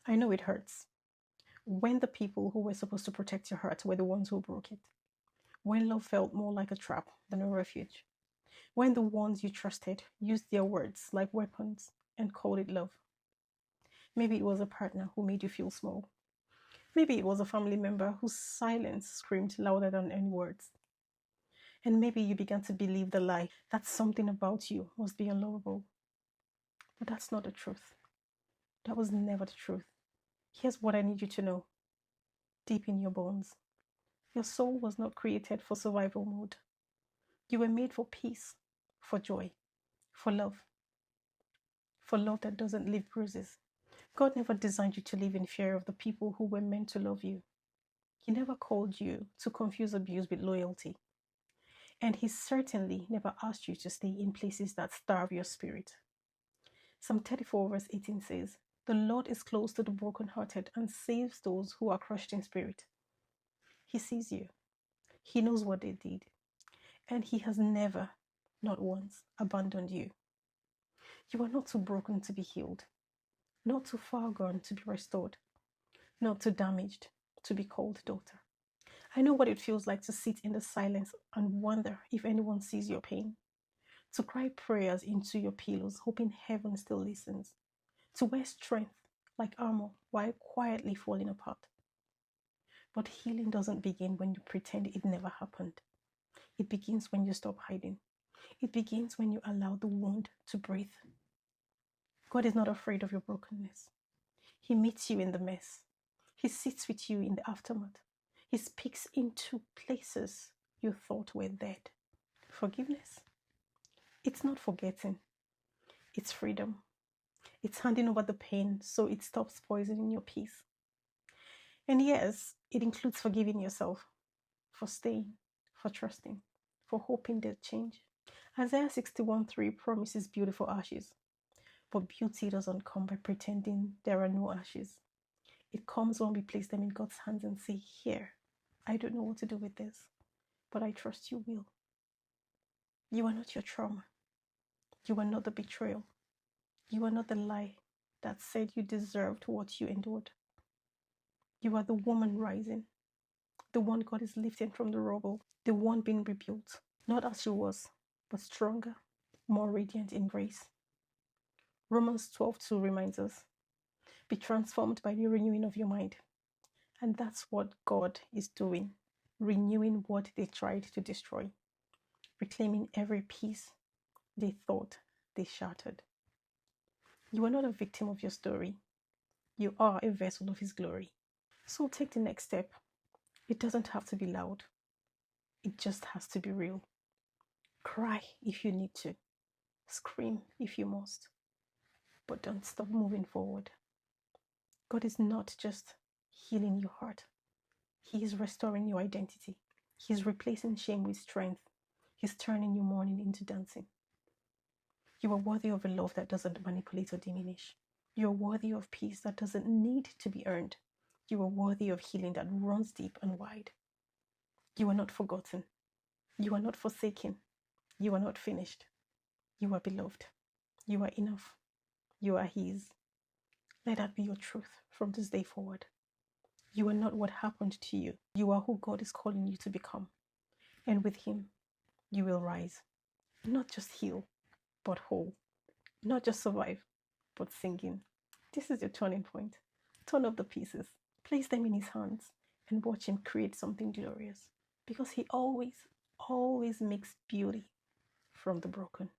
I know it hurts. When the people who were supposed to protect your heart were the ones who broke it. When love felt more like a trap than a refuge. When the ones you trusted used their words like weapons and called it love. Maybe it was a partner who made you feel small. Maybe it was a family member whose silence screamed louder than any words. And maybe you began to believe the lie that something about you must be unlovable. But that's not the truth. That was never the truth. Here's what I need you to know. Deep in your bones, your soul was not created for survival mode. You were made for peace, for joy, for love that doesn't leave bruises. God never designed you to live in fear of the people who were meant to love you. He never called you to confuse abuse with loyalty. And He certainly never asked you to stay in places that starve your spirit. Psalm 34, verse 18 says, "The Lord is close to the brokenhearted and saves those who are crushed in spirit." He sees you. He knows what they did. And He has never, not once, abandoned you. You are not too broken to be healed, not too far gone to be restored, not too damaged to be called daughter. I know what it feels like to sit in the silence and wonder if anyone sees your pain, to cry prayers into your pillows, hoping heaven still listens, to wear strength like armor while quietly falling apart. But healing doesn't begin when you pretend it never happened. It begins when you stop hiding. It begins when you allow the wound to breathe. God is not afraid of your brokenness. He meets you in the mess. He sits with you in the aftermath. He speaks into places you thought were dead. Forgiveness? It's not forgetting. It's freedom. It's handing over the pain so it stops poisoning your peace. And yes, it includes forgiving yourself for staying, for trusting, for hoping they'll change. Isaiah 61:3 promises beautiful ashes. But beauty doesn't come by pretending there are no ashes. It comes when we place them in God's hands and say, "Here, I don't know what to do with this, but I trust you will." You are not your trauma. You are not the betrayal. You are not the lie that said you deserved what you endured. You are the woman rising, the one God is lifting from the rubble, the one being rebuilt, not as she was, but stronger, more radiant in grace. Romans 12:2 reminds us, "Be transformed by the renewing of your mind." And that's what God is doing, renewing what they tried to destroy, reclaiming every piece they thought they shattered. You are not a victim of your story. You are a vessel of His glory. So take the next step. It doesn't have to be loud. It just has to be real. Cry if you need to. Scream if you must. But don't stop moving forward. God is not just healing your heart. He is restoring your identity. He is replacing shame with strength. He's turning your mourning into dancing. You are worthy of a love that doesn't manipulate or diminish. You are worthy of peace that doesn't need to be earned. You are worthy of healing that runs deep and wide. You are not forgotten. You are not forsaken. You are not finished. You are beloved. You are enough. You are His. Let that be your truth from this day forward. You are not what happened to you. You are who God is calling you to become. And with Him, you will rise. Not just heal, but whole. Not just survive, but singing. This is your turning point. Turn up the pieces. Place them in His hands and watch Him create something glorious. Because He always makes beauty from the broken.